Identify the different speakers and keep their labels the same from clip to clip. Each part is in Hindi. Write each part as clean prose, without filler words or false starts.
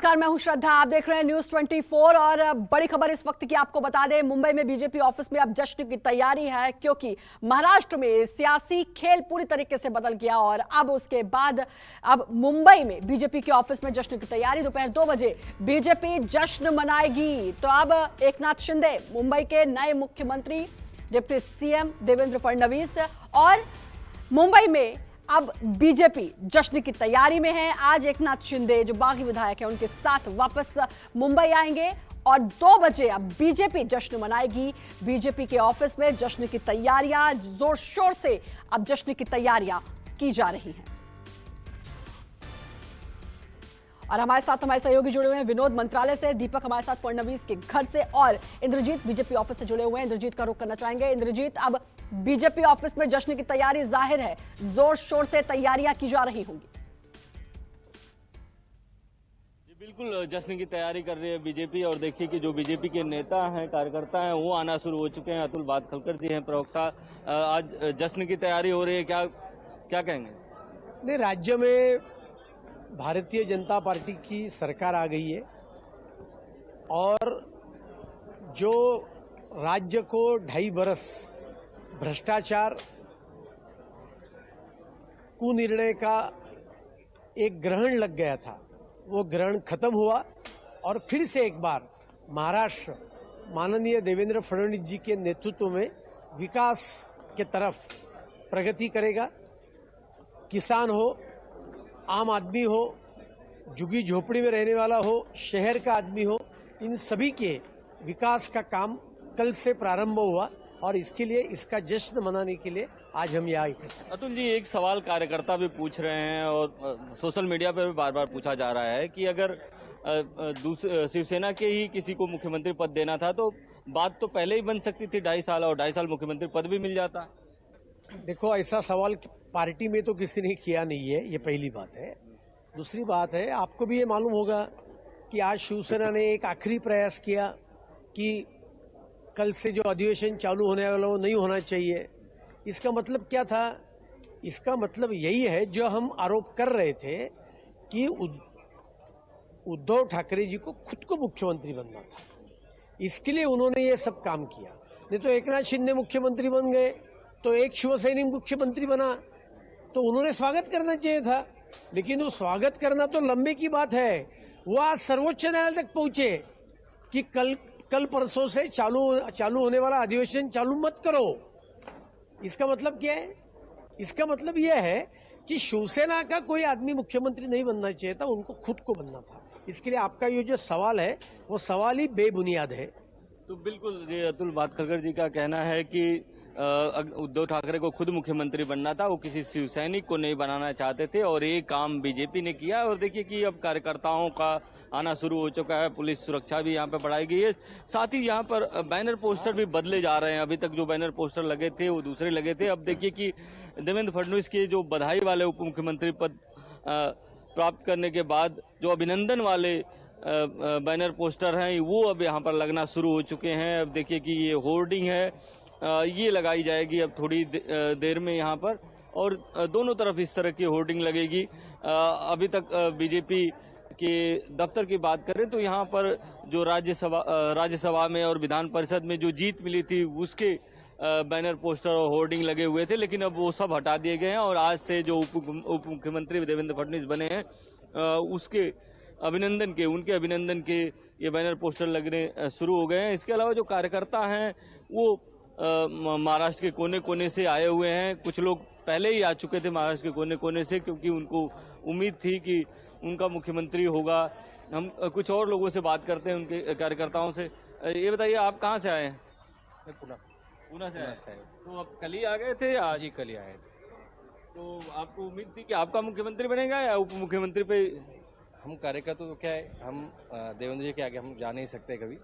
Speaker 1: नमस्कार, मैं हूं श्रद्धा। आप देख रहे हैं न्यूज 24 और बड़ी खबर इस वक्त की आपको बता दें, मुंबई में बीजेपी ऑफिस में अब जश्न की तैयारी है, क्योंकि महाराष्ट्र में सियासी खेल पूरी तरीके से बदल गया और अब उसके बाद अब मुंबई में बीजेपी के ऑफिस में जश्न की तैयारी। दोपहर 2 बजे बीजेपी जश्न मनाएगी। तो अब एकनाथ शिंदे, मुंबई के नए मुख्यमंत्री डिप्टी सीएम देवेंद्र फडणवीस, और मुंबई में अब बीजेपी जश्न की तैयारी में है। आज एकनाथ शिंदे जो बागी विधायक हैं उनके साथ वापस मुंबई आएंगे और 2 बजे अब बीजेपी जश्न मनाएगी। बीजेपी के ऑफिस में जश्न की तैयारियां जोर शोर से अब जश्न की तैयारियां की जा रही हैं। और हमारे साथ हमारे सहयोगी जुड़े हुए हैं विनोद मंत्रालय से, दीपक हमारे साथ फडणवीस के घर से और इंद्रजीत बीजेपी ऑफिस से जुड़े हुए हैं। इंद्रजीत का रुख करना चाहेंगे। इंद्रजीत, अब बीजेपी ऑफिस में जश्न की तैयारी जाहिर है जोर शोर से तैयारियां की जा रही होंगी।
Speaker 2: जी बिल्कुल, जश्न की तैयारी कर रही है बीजेपी। और देखिए कि जो बीजेपी के नेता हैं, कार्यकर्ता हैं, वो आना शुरू हो चुके हैं। अतुल भातखलकर जी हैं प्रवक्ता। आज जश्न की तैयारी हो रही है, क्या क्या कहेंगे?
Speaker 3: नहीं, राज्य में भारतीय जनता पार्टी की सरकार आ गई है और जो राज्य को 2.5 बरस भ्रष्टाचार, कुनिर्णय का एक ग्रहण लग गया था, वो ग्रहण खत्म हुआ और फिर से एक बार महाराष्ट्र माननीय देवेंद्र फडणवीस जी के नेतृत्व में विकास के तरफ प्रगति करेगा। किसान हो, आम आदमी हो, झुग्गी झोपड़ी में रहने वाला हो, शहर का आदमी हो, इन सभी के विकास का काम कल से प्रारंभ हुआ और इसके लिए, इसका जश्न मनाने के लिए आज हम यहाँ इकट्ठे।
Speaker 2: अतुल जी, एक सवाल कार्यकर्ता भी पूछ रहे हैं और सोशल मीडिया पर भी बार बार पूछा जा रहा है कि अगर शिवसेना के ही किसी को मुख्यमंत्री पद देना था तो बात तो पहले ही बन सकती थी, 2.5 साल, और 2.5 साल मुख्यमंत्री पद भी मिल जाता।
Speaker 3: देखो, ऐसा सवाल पार्टी में तो किसी ने किया नहीं है, ये पहली बात है। दूसरी बात है, आपको भी ये मालूम होगा कि आज शिवसेना ने एक आखिरी प्रयास किया कि कल से जो अधिवेशन चालू होने वाला वो नहीं होना चाहिए। इसका मतलब क्या था? इसका मतलब यही है, जो हम आरोप कर रहे थे कि उद्धव ठाकरे जी को खुद को मुख्यमंत्री बनना था, इसके लिए उन्होंने ये सब काम किया। नहीं तो एकनाथ शिंदे मुख्यमंत्री बन गए तो एक शिवसैनिक मुख्यमंत्री बना, तो उन्होंने स्वागत करना चाहिए था। लेकिन वो स्वागत करना तो लंबे की बात है, वो आज सर्वोच्च न्यायालय तक पहुंचे कि कल परसों से चालू होने वाला अधिवेशन चालू मत करो। इसका मतलब क्या है? इसका मतलब यह है कि शिवसेना का कोई आदमी मुख्यमंत्री नहीं बनना चाहिए था, उनको खुद को बनना था। इसके लिए आपका ये जो सवाल है वो सवाल ही बेबुनियाद है।
Speaker 2: तो बिल्कुल, ये अतुल भातखलकर जी का कहना है कि उद्धव ठाकरे को खुद मुख्यमंत्री बनना था, वो किसी शिवसैनिक को नहीं बनाना चाहते थे और ये काम बीजेपी ने किया। और देखिए कि अब कार्यकर्ताओं का आना शुरू हो चुका है, पुलिस सुरक्षा भी यहाँ पे बढ़ाई गई है। साथ ही यहाँ पर बैनर पोस्टर भी बदले जा रहे हैं। अभी तक जो बैनर पोस्टर लगे थे वो दूसरे लगे थे। अब देखिए कि देवेंद्र फडणवीस के जो बधाई वाले उप मुख्यमंत्री पद प्राप्त करने के बाद जो अभिनंदन वाले बैनर पोस्टर हैं वो अब यहाँ पर लगना शुरू हो चुके हैं। अब देखिए कि ये होर्डिंग है, ये लगाई जाएगी अब थोड़ी देर में यहाँ पर, और दोनों तरफ इस तरह की होर्डिंग लगेगी। अभी तक बीजेपी के दफ्तर की बात करें तो यहाँ पर जो राज्यसभा में और विधान परिषद में जो जीत मिली थी उसके बैनर पोस्टर और होर्डिंग लगे हुए थे, लेकिन अब वो सब हटा दिए गए हैं और आज से जो उप मुख्यमंत्री देवेंद्र फडणवीस बने हैं उनके अभिनंदन के ये बैनर पोस्टर लगने शुरू हो गए हैं। इसके अलावा जो कार्यकर्ता हैं वो महाराष्ट्र के कोने कोने से आए हुए हैं। कुछ लोग पहले ही आ चुके थे महाराष्ट्र के कोने कोने से, क्योंकि उनको उम्मीद थी कि उनका मुख्यमंत्री होगा। हम कुछ और लोगों से बात करते हैं, उनके कार्यकर्ताओं से। ये बताइए, आप कहाँ से आए हैं? पूना से आए। तो आप कल ही आ गए थे? आज
Speaker 4: जी, कल ही आए थे।
Speaker 2: तो आपको उम्मीद थी कि आपका मुख्यमंत्री बनेगा या उप मुख्यमंत्री पे?
Speaker 4: हम कार्यकर्ता तो क्या है, हम देवेंद्र जी के आगे हम जा नहीं सकते कभी।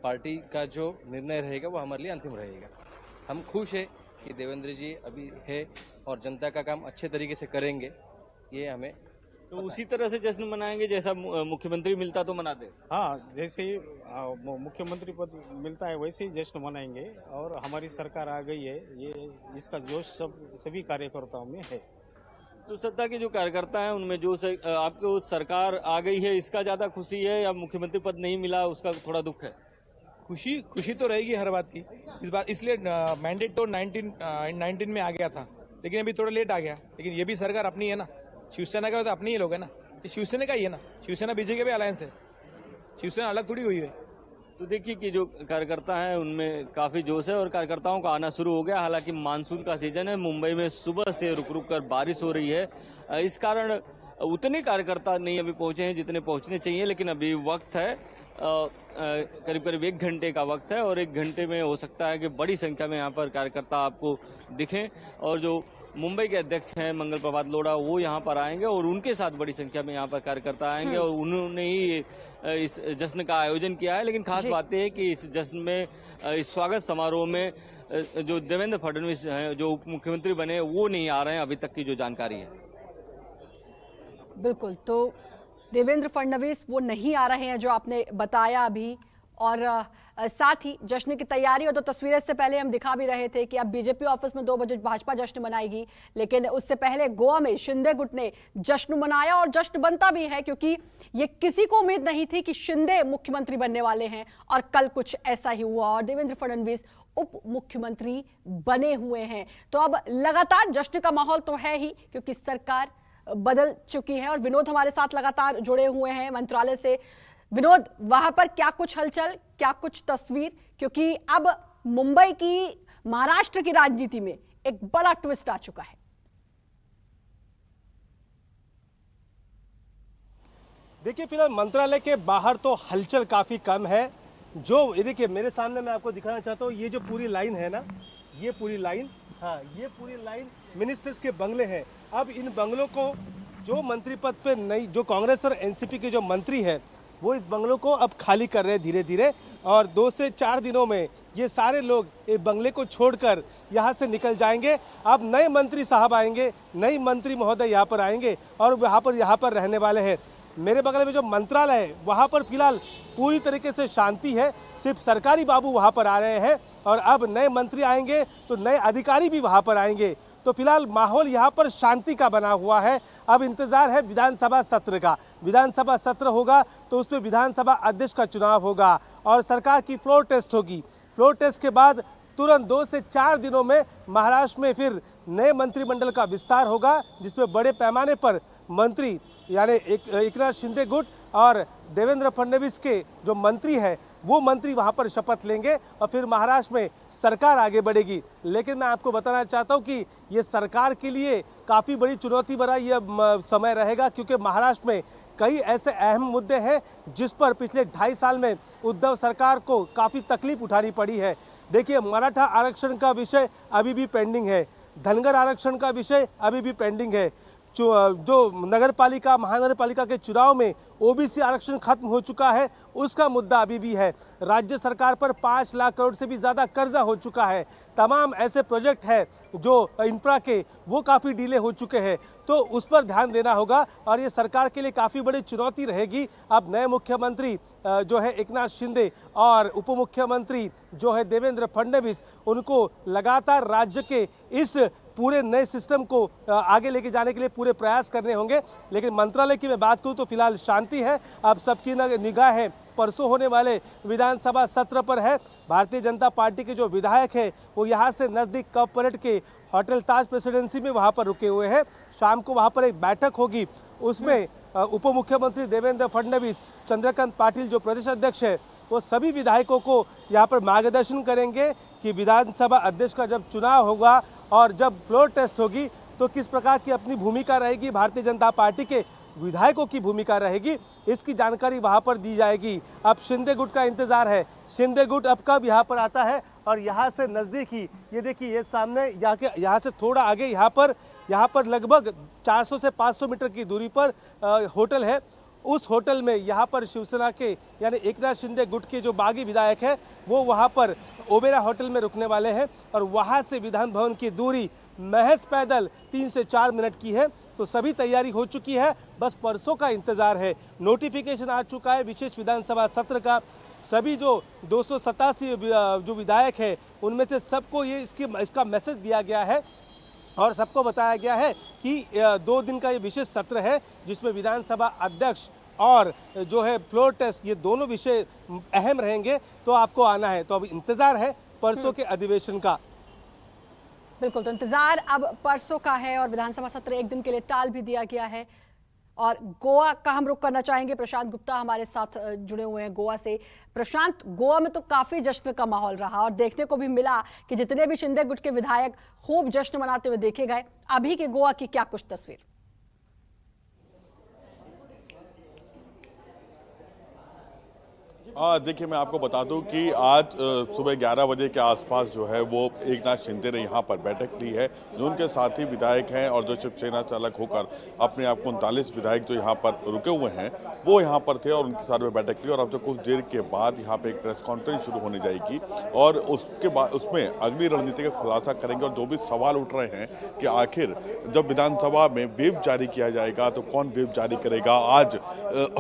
Speaker 4: पार्टी का जो निर्णय रहेगा वो हमारे लिए अंतिम रहेगा। हम खुश है कि देवेंद्र जी अभी है और जनता का काम अच्छे तरीके से करेंगे, ये हमें
Speaker 2: तो उसी तरह से जश्न मनाएंगे जैसा मुख्यमंत्री मिलता तो मनाते?
Speaker 5: हाँ, जैसे ही मुख्यमंत्री पद मिलता है वैसे ही जश्न मनाएंगे और हमारी सरकार आ गई है, ये इसका जोश सभी कार्यकर्ताओं में है।
Speaker 2: तो सत्ता के जो कार्यकर्ता हैं उनमें जो आपको सरकार आ गई है इसका ज्यादा खुशी है या मुख्यमंत्री पद नहीं मिला उसका थोड़ा दुख है?
Speaker 6: खुशी तो रहेगी हर बात की। इस बात इसलिए मैंडेट तो 19 में आ गया था, लेकिन अभी थोड़ा लेट आ गया। लेकिन ये भी सरकार अपनी है ना, शिवसेना का तो अपनी ही लोग है ना, ये शिवसेना का ही है ना, शिवसेना बीजेपी भी अलायंस है, शिवसेना अलग थोड़ी हुई है।
Speaker 2: तो देखिए कि जो कार्यकर्ता हैं उनमें काफी जोश है और कार्यकर्ताओं का आना शुरू हो गया। हालांकि मानसून का सीजन है, मुंबई में सुबह से रुक रुक कर बारिश हो रही है, इस कारण उतने कार्यकर्ता नहीं अभी पहुंचे हैं जितने पहुंचने चाहिए। लेकिन अभी वक्त है, करीब करीब 1 घंटे का वक्त है और 1 घंटे में हो सकता है कि बड़ी संख्या में यहाँ पर कार्यकर्ता आपको दिखें। और जो मुंबई के अध्यक्ष हैं मंगल प्रभात लोढ़ा वो यहाँ पर आएंगे और उनके साथ बड़ी संख्या में यहाँ पर कार्यकर्ता आएंगे और उन्होंने ही इस जश्न का आयोजन किया है। लेकिन खास बात यह है कि इस जश्न में, इस स्वागत समारोह में जो देवेंद्र फडणवीस हैं जो उप मुख्यमंत्री बने वो नहीं आ रहे हैं, अभी तक की जो जानकारी है।
Speaker 1: बिल्कुल, तो देवेंद्र फडणवीस वो नहीं आ रहे हैं जो आपने बताया अभी। और साथ ही जश्न की तैयारी, और तो तस्वीरें से पहले हम दिखा भी रहे थे कि अब बीजेपी ऑफिस में 2 बजे भाजपा जश्न मनाएगी, लेकिन उससे पहले गोवा में शिंदे गुट ने जश्न मनाया और जश्न बनता भी है क्योंकि ये किसी को उम्मीद नहीं थी कि शिंदे मुख्यमंत्री बनने वाले हैं और कल कुछ ऐसा ही हुआ और देवेंद्र फडणवीस उप मुख्यमंत्री बने हुए हैं। तो अब लगातार जश्न का माहौल तो है ही क्योंकि सरकार बदल चुकी है। और विनोद हमारे साथ लगातार जुड़े हुए हैं मंत्रालय से। विनोद, वहां पर क्या कुछ हलचल, क्या कुछ तस्वीर, क्योंकि अब मुंबई की, महाराष्ट्र की राजनीति में एक बड़ा ट्विस्ट आ चुका है।
Speaker 7: देखिए, फिलहाल मंत्रालय के बाहर तो हलचल काफी कम है। जो ये देखिए मेरे सामने, मैं आपको दिखाना चाहता हूँ, ये जो पूरी लाइन है ना, ये पूरी लाइन, हाँ, ये पूरी लाइन मिनिस्टर्स के बंगले हैं। अब इन बंगलों को जो मंत्री पद पे नई, जो कांग्रेस और एनसीपी के जो मंत्री हैं वो इस बंगलों को अब खाली कर रहे हैं धीरे धीरे, और 2 से 4 दिनों में ये सारे लोग इस बंगले को छोड़कर यहाँ से निकल जाएंगे। अब नए मंत्री साहब आएंगे, नई मंत्री महोदय यहाँ पर आएंगे और यहाँ पर रहने वाले हैं। मेरे बगल में जो मंत्रालय है वहाँ पर फिलहाल पूरी तरीके से शांति है, सिर्फ सरकारी बाबू वहाँ पर आ रहे हैं और अब नए मंत्री आएंगे तो नए अधिकारी भी वहाँ पर आएंगे। तो फिलहाल माहौल यहाँ पर शांति का बना हुआ है। अब इंतजार है विधानसभा सत्र का। विधानसभा सत्र होगा तो उसमें विधानसभा अध्यक्ष का चुनाव होगा और सरकार की फ्लोर टेस्ट होगी। फ्लोर टेस्ट के बाद तुरंत 2 से 4 दिनों में महाराष्ट्र में फिर नए मंत्रिमंडल का विस्तार होगा, जिसमें बड़े पैमाने पर मंत्री यानी एकनाथ शिंदे गुट और देवेंद्र फडणवीस के जो मंत्री हैं वो मंत्री वहां पर शपथ लेंगे और फिर महाराष्ट्र में सरकार आगे बढ़ेगी। लेकिन मैं आपको बताना चाहता हूं कि ये सरकार के लिए काफ़ी बड़ी चुनौती भरा ये समय रहेगा, क्योंकि महाराष्ट्र में कई ऐसे अहम मुद्दे हैं जिस पर पिछले 2.5 साल में उद्धव सरकार को काफ़ी तकलीफ उठानी पड़ी है। देखिए, मराठा आरक्षण का विषय अभी भी पेंडिंग है, धनगर आरक्षण का विषय अभी भी पेंडिंग है, जो नगर पालिका, महानगर पालिका के चुनाव में ओबीसी आरक्षण खत्म हो चुका है उसका मुद्दा अभी भी है। राज्य सरकार पर 5 लाख करोड़ से भी ज़्यादा कर्जा हो चुका है। तमाम ऐसे प्रोजेक्ट है जो इंफ्रा के, वो काफ़ी डिले हो चुके हैं, तो उस पर ध्यान देना होगा और ये सरकार के लिए काफ़ी बड़ी चुनौती रहेगी। अब नए मुख्यमंत्री जो है एकनाथ शिंदे और उप मुख्यमंत्री जो है देवेंद्र फडणवीस, उनको लगातार राज्य के इस पूरे नए सिस्टम को आगे लेके जाने के लिए पूरे प्रयास करने होंगे। लेकिन मंत्रालय की मैं बात करूं तो फिलहाल शांति है। अब सबकी निगाह है परसों होने वाले विधानसभा सत्र पर है। भारतीय जनता पार्टी के जो विधायक है वो यहाँ से नज़दीक कप परेड के होटल ताज प्रेसिडेंसी में वहाँ पर रुके हुए हैं। शाम को वहाँ पर एक बैठक होगी, उसमें उप मुख्यमंत्री देवेंद्र फडणवीस, चंद्रकांत पाटिल जो प्रदेश अध्यक्ष है, वो सभी विधायकों को यहाँ पर मार्गदर्शन करेंगे कि विधानसभा अध्यक्ष का जब चुनाव होगा और जब फ्लोर टेस्ट होगी तो किस प्रकार की अपनी भूमिका रहेगी, भारतीय जनता पार्टी के विधायकों की भूमिका रहेगी, इसकी जानकारी वहाँ पर दी जाएगी। अब शिंदे गुट का इंतजार है, शिंदे गुट अब कब यहाँ पर आता है। और यहाँ से नज़दीक ही ये देखिए, ये सामने यहाँ से थोड़ा आगे यहाँ पर लगभग 400 से 500 मीटर की दूरी पर होटल है। उस होटल में यहाँ पर शिवसेना के यानी एकनाथ शिंदे गुट के जो बागी विधायक है वो वहाँ पर ओबेरा होटल में रुकने वाले हैं और वहाँ से विधान भवन की दूरी महज पैदल 3 से 4 मिनट की है। तो सभी तैयारी हो चुकी है, बस परसों का इंतजार है। नोटिफिकेशन आ चुका है विशेष विधानसभा सत्र का। सभी जो 287 जो विधायक है उनमें से सबको ये इसका मैसेज दिया गया है और सबको बताया गया है कि 2 दिन का ये विशेष सत्र है जिसमें विधानसभा अध्यक्ष और जो है फ्लोर टेस्ट, ये दोनों विषय अहम रहेंगे। तो आपको आना है, तो अब इंतजार है परसों के अधिवेशन का।
Speaker 1: बिल्कुल, तो इंतजार अब परसों का है और विधानसभा सत्र एक दिन के लिए टाल भी दिया गया है। और गोवा का हम रुख करना चाहेंगे। प्रशांत गुप्ता हमारे साथ जुड़े हुए हैं गोवा से। प्रशांत, गोवा में तो काफी जश्न का माहौल रहा और देखने को भी मिला कि जितने भी शिंदे गुट के विधायक खूब जश्न मनाते हुए देखे गए। अभी के गोवा की क्या कुछ तस्वीर?
Speaker 8: देखिए, मैं आपको बता दूं कि आज सुबह 11 बजे के आसपास जो है वो एकनाथ शिंदे ने यहाँ पर बैठक ली है। जो उनके साथी विधायक हैं और जो शिवसेना चालक होकर अपने आप को 39 विधायक जो यहाँ पर रुके हुए हैं वो यहाँ पर थे और उनके साथ में बैठक ली। और अब तो कुछ देर के बाद यहाँ पे एक प्रेस कॉन्फ्रेंस शुरू होने जाएगी और उसके बाद उसमें अगली रणनीति का खुलासा करेंगे। और जो भी सवाल उठ रहे हैं कि आखिर जब विधानसभा में व्हिप जारी किया जाएगा तो कौन व्हिप जारी करेगा। आज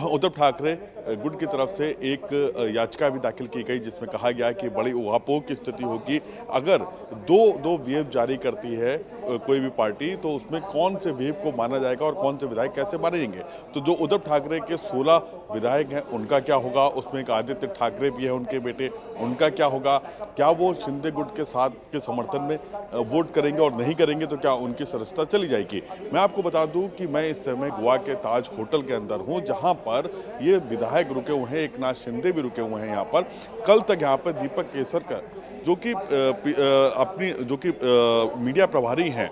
Speaker 8: उद्धव ठाकरे गुट की तरफ से एक याचिका भी दाखिल की गई जिसमें कहा गया कि बड़ी उहापोह की स्थिति होगी अगर दो व्हिप जारी करती है कोई भी पार्टी, तो उसमें कौन से व्हिप को माना जाएगा और कौन से विधायक कैसे माने जाएंगे। तो जो उद्धव ठाकरे के 16 विधायक हैं उनका क्या होगा, उसमें एक आदित्य ठाकरे भी है उनके बेटे, उनका क्या होगा, क्या वो शिंदे गुट के साथ के समर्थन में वोट करेंगे और नहीं करेंगे तो क्या उनकी सदस्यता चली जाएगी। मैं आपको बता दूं कि मैं इस समय गोवा के ताज होटल के अंदर हूं जहां पर ये विधायक रुके हुए हैं, एकनाथ शिंदे भी रुके हुए हैं यहाँ पर। कल तक यहाँ पर दीपक केसरकर जो कि मीडिया प्रभारी हैं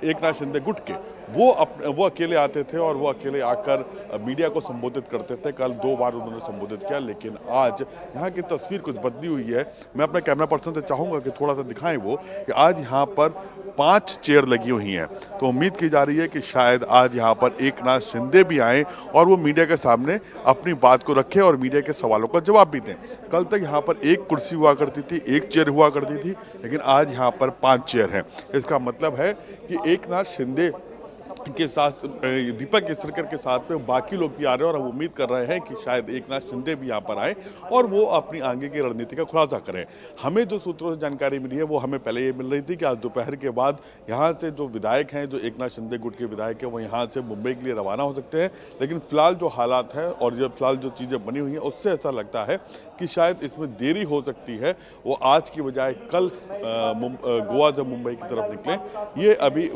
Speaker 8: एकनाथ शिंदे गुट के, वो अकेले आते थे और वो अकेले आकर मीडिया को संबोधित करते थे। कल 2 बार उन्होंने संबोधित किया, लेकिन आज यहाँ की तस्वीर कुछ बदली हुई है। मैं अपने कैमरा पर्सन से चाहूँगा कि थोड़ा सा दिखाएं वो कि आज यहाँ पर 5 चेयर लगी हुई हैं। तो उम्मीद की जा रही है कि शायद आज यहाँ पर एकनाथ शिंदे भी आएँ और वो मीडिया के सामने अपनी बात को रखें और मीडिया के सवालों का जवाब भी दें। कल तक यहाँ पर 1 कुर्सी हुआ करती थी, 1 चेयर हुआ करती थी, लेकिन आज यहाँ पर 5 चेयर हैं। इसका मतलब है कि एकनाथ शिंदे के साथ दीपक केसरकर के साथ में बाकी लोग भी आ रहे हैं और हम उम्मीद कर रहे हैं कि शायद एकनाथ शिंदे भी यहाँ पर आए और वो अपनी आगे की रणनीति का खुलासा करें। हमें जो सूत्रों से जानकारी मिली है वो हमें पहले ये मिल रही थी कि आज दोपहर के बाद यहाँ से जो विधायक हैं, जो एकनाथ शिंदे गुट के विधायक हैं, वो यहाँ से मुंबई के लिए रवाना हो सकते हैं। लेकिन फिलहाल जो हालात हैं और जो फिलहाल जो चीज़ें बनी हुई हैं उससे ऐसा लगता है कि शायद इसमें देरी हो सकती है। वो आज की बजाय कल गोवा से मुंबई की तरफ निकलें, ये अभी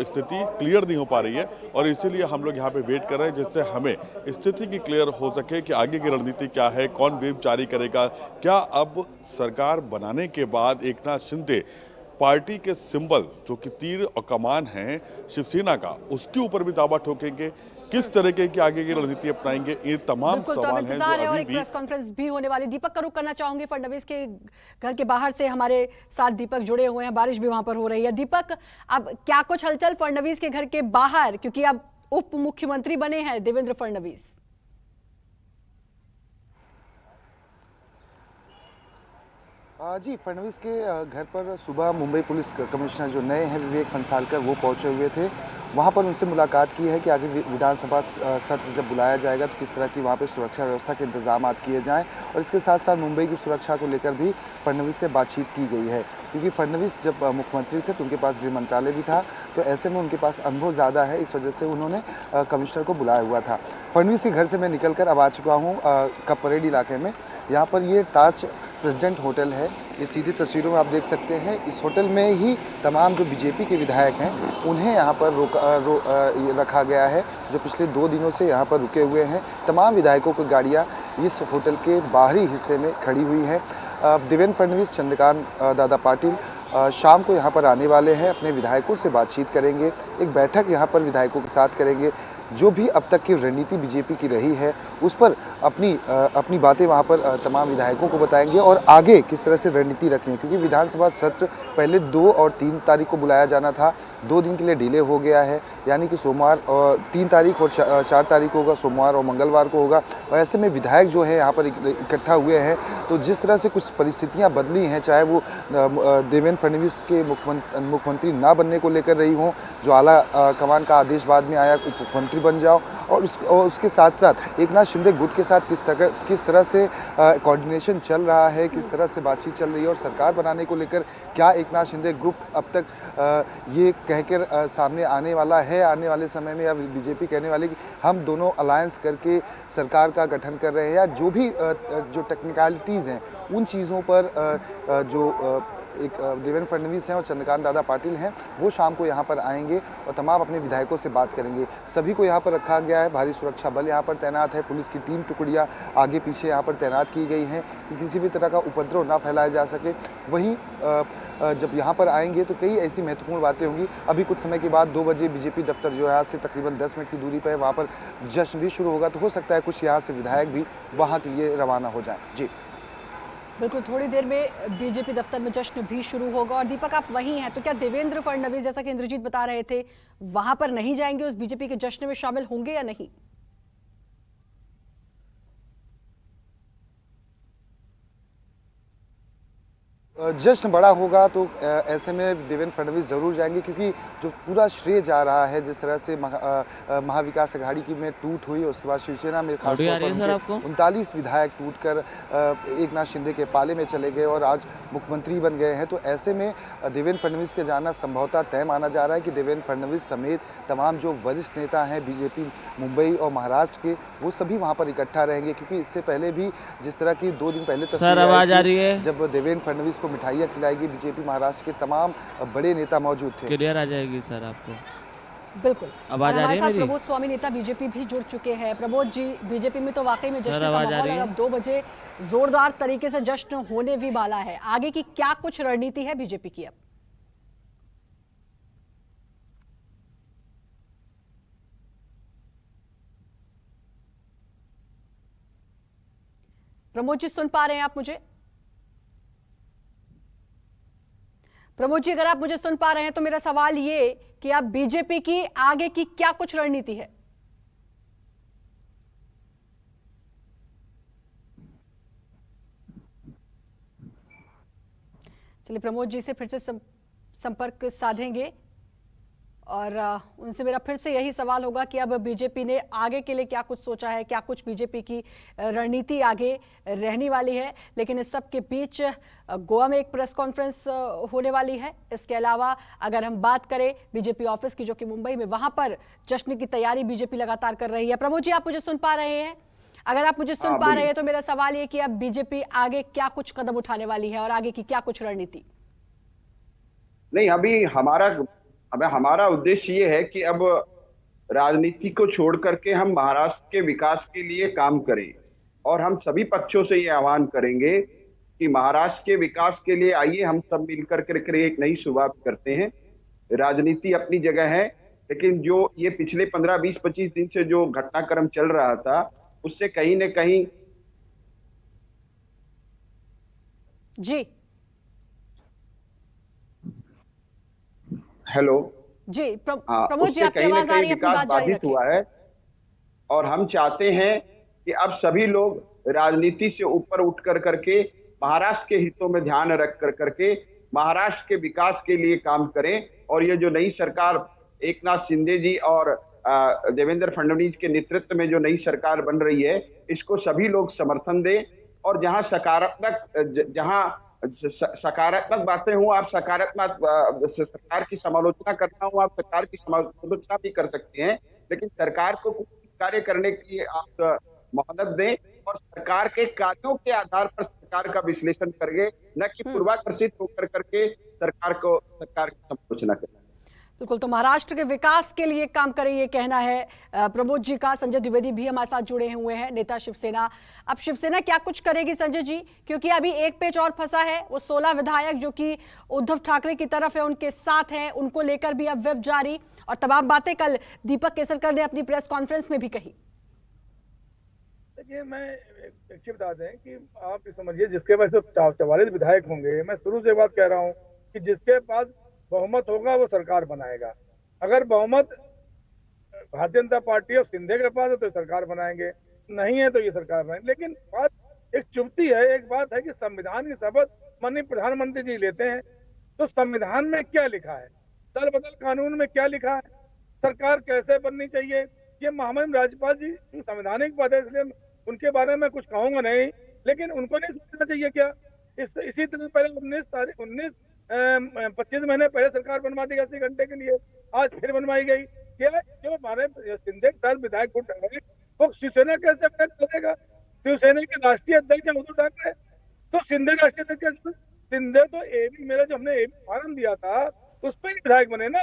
Speaker 8: स्थिति क्लियर नहीं हो पा रही है और इसीलिए हम लोग यहाँ पे वेट कर रहे हैं जिससे हमें स्थिति की क्लियर हो सके कि आगे की रणनीति क्या है, कौन व्हिप जारी करेगा। क्या अब सरकार बनाने के बाद एकनाथ शिंदे पार्टी के सिंबल जो कि तीर और कमान है शिवसेना का, उसके ऊपर भी दावा ठोकेंगे, किस तरीके की आगे की रणनीति अपनाएंगे, ये तमाम सवाल हैं जो अभी भी।
Speaker 1: प्रेस कॉन्फ्रेंस भी होने वाली। दीपक का रुख करना चाहूंगी फडणवीस के घर के बाहर से। हमारे साथ दीपक जुड़े हुए हैं, बारिश भी वहां पर हो रही है। दीपक, अब क्या कुछ हलचल फडणवीस के घर के बाहर, क्योंकि अब उप मुख्यमंत्री बने हैं देवेंद्र फडणवीस?
Speaker 9: जी, फडणवीस के घर पर सुबह मुंबई पुलिस कमिश्नर जो नए हैं विवेक फंसालकर, वो पहुंचे हुए थे। वहां पर उनसे मुलाकात की है कि आगे विधानसभा सत्र जब बुलाया जाएगा तो किस तरह की वहां पे सुरक्षा व्यवस्था के इंतजाम किए जाएं और इसके साथ साथ मुंबई की सुरक्षा को लेकर भी फडणवीस से बातचीत की गई है। क्योंकि फडणवीस जब मुख्यमंत्री थे तो उनके पास गृह मंत्रालय भी था, तो ऐसे में उनके पास अनुभव ज़्यादा है, इस वजह से उन्होंने कमिश्नर को बुलाया हुआ था। फडणवीस के घर से मैं निकल कर अब आ चुका हूँ कप परेड इलाके में। यहाँ पर ये ताज प्रेसिडेंट होटल है, ये सीधी तस्वीरों में आप देख सकते हैं। इस होटल में ही तमाम जो बीजेपी के विधायक हैं उन्हें यहाँ पर रखा गया है, जो पिछले 2 दिनों से यहाँ पर रुके हुए हैं। तमाम विधायकों की गाड़ियाँ इस होटल के बाहरी हिस्से में खड़ी हुई हैं। देवेंद्र फडणवीस, चंद्रकांत दादा पाटिल शाम को यहाँ पर आने वाले हैं, अपने विधायकों से बातचीत करेंगे, एक बैठक यहाँ पर विधायकों के साथ करेंगे। जो भी अब तक की रणनीति बीजेपी की रही है उस पर अपनी बातें वहाँ पर तमाम विधायकों को बताएंगे और आगे किस तरह से रणनीति रखनी है। क्योंकि विधानसभा सत्र पहले 2 और 3 तारीख को बुलाया जाना था, 2 दिन के लिए डिले हो गया है, यानी कि सोमवार और 3 तारीख और 4 तारीख को होगा, सोमवार और मंगलवार को होगा। और ऐसे में विधायक जो है यहाँ पर इकट्ठा हुए हैं, तो जिस तरह से कुछ परिस्थितियाँ बदली हैं, चाहे वो देवेंद्र फडणवीस के मुख्यमंत्री ना बनने को लेकर रही हों, जो आला कमान का आदेश बाद में आया मुख्यमंत्री बन जाओ, और उसके साथ साथ एकनाथ शिंदे गुट के साथ किस तरह से कोऑर्डिनेशन चल रहा है, किस तरह से बातचीत चल रही है और सरकार बनाने को लेकर क्या एकनाथ शिंदे ग्रुप अब तक ये कहकर सामने आने वाला है आने वाले समय में, या बीजेपी कहने वाली कि हम दोनों अलायंस करके सरकार का गठन कर रहे हैं, या जो भी जो टेक्निकलिटीज़ हैं उन चीज़ों पर जो एक देवेंद्र फडणवीस हैं और चंद्रकांत दादा पाटिल हैं, वो शाम को यहाँ पर आएंगे और तमाम अपने विधायकों से बात करेंगे। सभी को यहाँ पर रखा गया है, भारी सुरक्षा बल यहाँ पर तैनात है, पुलिस की 3 टुकड़ियाँ आगे पीछे यहाँ पर तैनात की गई हैं कि किसी भी तरह का उपद्रव ना फैलाया जा सके। वहीं जब यहाँ पर आएंगे तो कई ऐसी महत्वपूर्ण बातें होंगी। अभी कुछ समय के बाद 2 बजे बीजेपी दफ्तर जो है यहाँ से तकरीबन 10 मिनट की दूरी पर है, वहाँ पर जश्न भी शुरू होगा, तो हो सकता है कुछ यहाँ से विधायक भी वहाँ के लिए रवाना हो जाएँ। जी
Speaker 1: बिल्कुल, थोड़ी देर में बीजेपी दफ्तर में जश्न भी शुरू होगा। और दीपक, आप वहीं हैं, तो क्या देवेंद्र फडणवीस, जैसा कि इंद्रजीत बता रहे थे, वहां पर नहीं जाएंगे, उस बीजेपी के जश्न में शामिल होंगे या नहीं?
Speaker 9: जश्न बड़ा होगा तो ऐसे में देवेंद्र फडणवीस जरूर जाएंगे, क्योंकि जो पूरा श्रेय जा रहा है जिस तरह से महाविकास अघाड़ी की में टूट हुई, उसके बाद शिवसेना में खासतौर पर 39 विधायक टूटकर एकनाथ शिंदे के पाले में चले गए और आज मुख्यमंत्री बन गए हैं। तो ऐसे में देवेंद्र फडणवीस के जाना संभवतः तय माना जा रहा है कि देवेंद्र फडणवीस समेत तमाम जो वरिष्ठ नेता हैं बीजेपी मुंबई और महाराष्ट्र के, वो सभी वहाँ पर इकट्ठा रहेंगे। क्योंकि इससे पहले भी जिस तरह की 2 दिन पहले तस्वीर आवाज आ रही है जब देवेंद्र फडणवीस को मिठाइयाँ खिलाएगी बीजेपी महाराष्ट्र के तमाम बड़े नेता मौजूद थे।
Speaker 10: क्लियर आ जाएगी सर आपको?
Speaker 1: बिल्कुल।
Speaker 10: आवाज आ रही है मेरी?
Speaker 1: प्रमोद स्वामी नेता बीजेपी भी जुड़ चुके हैं। प्रमोद जी, बीजेपी में तो वाकई में जश्न का माहौल है, अब 2 बजे जोरदार तरीके से जश्न होने भी वाला है। आगे की क्या कुछ रणनीति है बीजेपी की अब? प्रमोद जी, सुन पा रहे हैं आप मुझे? प्रमोद जी, अगर आप मुझे सुन पा रहे हैं तो मेरा सवाल ये कि आप बीजेपी की आगे की क्या कुछ रणनीति है? चलिए, प्रमोद जी से फिर से संपर्क साधेंगे और उनसे मेरा फिर से यही सवाल होगा कि अब बीजेपी ने आगे के लिए क्या कुछ सोचा है, क्या कुछ बीजेपी की रणनीति आगे रहने वाली है। लेकिन इस सब के बीच गोवा में एक प्रेस कॉन्फ्रेंस होने वाली है। इसके अलावा अगर हम बात करें बीजेपी ऑफिस की, जो कि मुंबई में, वहां पर जश्न की तैयारी बीजेपी लगातार कर रही है। प्रमोद जी, आप मुझे सुन पा रहे हैं? अगर आप मुझे सुन पा रहे हैं तो मेरा सवाल ये कि अब बीजेपी आगे क्या कुछ कदम उठाने वाली है और आगे की क्या कुछ रणनीति?
Speaker 11: नहीं, अभी हमारा उद्देश्य ये है कि अब राजनीति को छोड़ करके हम महाराष्ट्र के विकास के लिए काम करें और हम सभी पक्षों से ये आह्वान करेंगे कि महाराष्ट्र के विकास के लिए आइए हम सब मिलकर के एक नई शुरुआत करते हैं। राजनीति अपनी जगह है, लेकिन जो ये पिछले 15, 20, 25 दिन से जो घटनाक्रम चल रहा था उससे कहीं न कहीं।
Speaker 1: जी
Speaker 11: हेलो
Speaker 1: जी, प्रमोद जी, आपकी आवाज आ रही है, अपनी बात जारी रखिए।
Speaker 11: हुआ है और हम चाहते हैं कि अब सभी लोग राजनीति से ऊपर उठ करके महाराष्ट्र के हितों में ध्यान रख करके महाराष्ट्र के विकास के लिए काम करें। और ये जो नई सरकार एकनाथ शिंदे जी और देवेंद्र फडणवीस के नेतृत्व में जो नई सरकार बन रही है, इसको सभी लोग समर्थन दें और जहां सकारात्मक बातें हों, आप सकारात्मक सरकार की समालोचना करना हो, आप सरकार की समालोचना भी कर सकते हैं, लेकिन सरकार को कुछ कार्य करने की आप मोहलत दें और सरकार के कार्यों के आधार पर सरकार का विश्लेषण करें, न कि पूर्वाकर्षित होकर करके सरकार की समालोचना करें।
Speaker 1: बिल्कुल, तो महाराष्ट्र के विकास के लिए काम करें, ये कहना है प्रमोद जी का। संजय द्विवेदी भी हमारे साथ जुड़े हुए हैं, नेता शिवसेना। अब शिवसेना क्या कुछ करेगी संजय जी? क्योंकि अभी एक पेच और फंसा है, वो 16 विधायक जो कि उद्धव ठाकरे की तरफ है, उनके साथ हैं, उनको लेकर भी अब व्हिप जारी और तमाम बातें कल दीपक केसरकर ने अपनी प्रेस कॉन्फ्रेंस में भी कही।
Speaker 6: देखिए, मैं एक चीज बता दें कि आप ये समझिए, जिसके पास 44 विधायक होंगे, मैं शुरू से बात कह रहा हूँ कि जिसके पास बहुमत होगा वो सरकार बनाएगा। अगर बहुमत भारतीय जनता पार्टी और शिंदे के पास है तो सरकार बनाएंगे, नहीं है तो ये सरकार बनाएंगे। लेकिन बात एक चुभती है, एक बात है कि संविधान की शपथ माननीय प्रधानमंत्री जी लेते हैं, तो संविधान में क्या लिखा है, दल बदल कानून में क्या लिखा है, सरकार कैसे बननी चाहिए, ये महामहिम राज्यपाल जी संवैधानिक पद है, इसलिए उनके बारे में कुछ कहूंगा नहीं, लेकिन उनको नहीं सोचना चाहिए क्या? इसी तरह पहले 19 25 महीने पहले सरकार बनवा दी 80 घंटे के लिए, आज फिर बनवाई गई। क्या जो हमारे सिंधे के साथ विधायक गुट है वो शिवसेना कैसे अफेक्ट करेगा? शिवसेना के राष्ट्रीय अध्यक्ष है उद्धव ठाकरे, तो सिंधे राष्ट्रीय अध्यक्ष सिंधे तो एबी मेरा जो हमने एबी फॉर्म दिया था उस पर ही विधायक बने ना,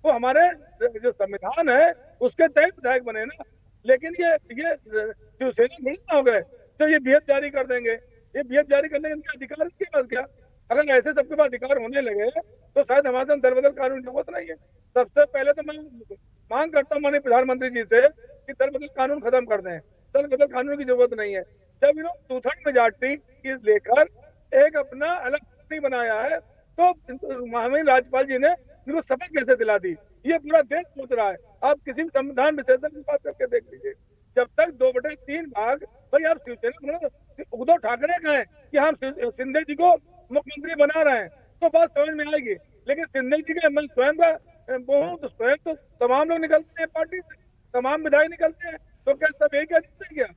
Speaker 6: वो हमारे जो संविधान है उसके तहत विधायक बने ना। लेकिन ये शिवसेना नहीं हो गए तो ये बीएफ जारी कर देंगे। ये बीएफ जारी करने का इनका अधिकार इसके पास क्या? अगर ऐसे सबके पास अधिकार होने लगे तो शायद हमारे दल बदल कानून की जरूरत नहीं है। सबसे पहले तो मैं मांग करता हूँ माननीय प्रधानमंत्री जी से कि दल बदल कानून खत्म कर दें। दल बदल कानून की जरूरत नहीं है। जब इन्होंने 2/3 मेजॉरिटी लेकर एक अपना अलग पार्टी बनाया है तो महामहिम राज्यपाल जी ने इनको शपथ कैसे दिला दी? ये पूरा देश सोच रहा है। आप किसी भी संविधान विशेषज्ञ की बात करके देख लीजिए, जब तक 2/3 भाग भाई आप शिवसेना उद्धव ठाकरे कहें कि हम सिंधे जी को मुख्यमंत्री बना रहे हैं तो बात समझ में आएगी। लेकिन सिंधे जी के मैं स्वयं का तो स्वयं तो तमाम लोग निकलते हैं पार्टी से, तमाम विधायक निकलते हैं, तो क्या सब एक है क्या?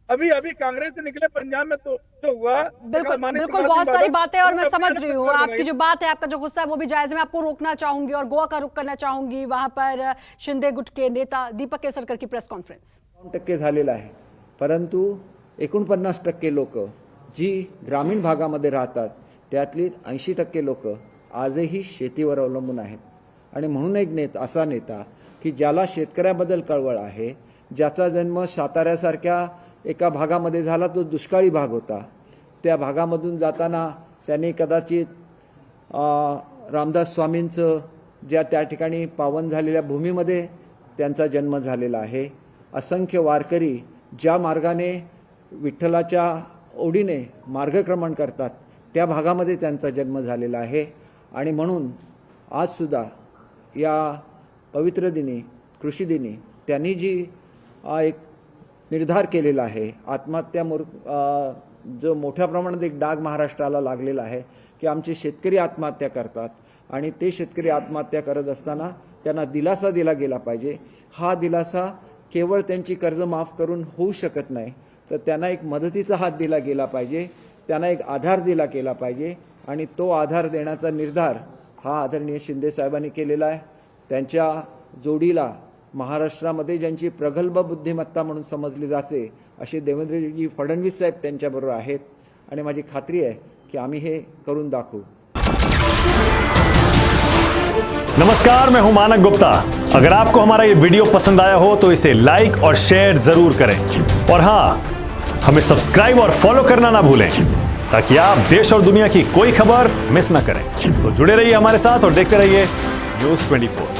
Speaker 6: अभी कांग्रेस से निकले पंजाब में तो हुआ।
Speaker 1: बिल्कुल बहुत सारी बातें और मैं समझ रही हूँ आपकी जो बात है, आपका जो गुस्सा है वो भी जायज है। मैं आपको रोकना चाहूंगी और गोवा का रुख करना चाहूंगी। वहां पर शिंदे गुट के नेता दीपक केसरकर की प्रेस कॉन्फ्रेंस।
Speaker 12: 9% झालेला आहे, परंतु 49% लोक जी ग्रामीण भागामध्ये राहतात त्यातली 80% लोक आजही शेतीवर अवलंबून आहेत। आणि म्हणून एक असा नेता की ज्याला शेतकऱ्याबद्दल कळवळ आहे, ज्याचा जन्म साताऱ्यासारख्या एका भागामध्ये झाला तो दुष्काळी भाग होता, त्या भागामधून जाताना त्यांनी कदाचित रामदास स्वामींचं ज्या त्या ठिकाणी पावन झालेल्या भूमीमध्ये त्यांचा जन्म झालेला आहे। असंख्य वारकरी ज्या मार्गाने विठ्ठलाच्या ओढीने मार्गक्रमण करतात त्या भागामध्ये त्यांचा जन्म झालेला आहे। आणि म्हणून आज सुद्धा या पवित्र दिनी कृषी दिनी त्यांनी जी एक निर्धार केलेला आहे, आत्महत्या जो मोठ्या प्रमाणात एक डाग महाराष्ट्राला लागलेला आहे की आमचे शेतकरी आत्महत्या करतात आणि ते शेतकरी आत्महत्या करत असताना त्यांना दिलासा दिला गेला पाहिजे। हा दिलासा केवळ त्यांची कर्ज माफ करून होऊ शकत नाही, तर त्यांना एक मदतीचा हात दिला गेला पाहिजे, त्यांना एक आधार दिला गेला पाहिजे आणि तो आधार देण्याचा निर्धार हा आदरणीय शिंदे साहेबांनी केलेला आहे। त्यांच्या जोडीला महाराष्ट्रामध्ये ज्यांची प्रगल्भ बुद्धिमत्ता म्हणून समजली जाते असे देवेंद्रजी फडणवीस साहेब त्यांच्याबरोबर आहेत आणि माझी खात्री आहे की आम्ही हे करून दाखवू।
Speaker 13: नमस्कार, मैं हूं मानक गुप्ता। अगर आपको हमारा ये वीडियो पसंद आया हो तो इसे लाइक और शेयर जरूर करें और हाँ, हमें सब्सक्राइब और फॉलो करना ना भूलें ताकि आप देश और दुनिया की कोई खबर मिस ना करें। तो जुड़े रहिए हमारे साथ और देखते रहिए News 24।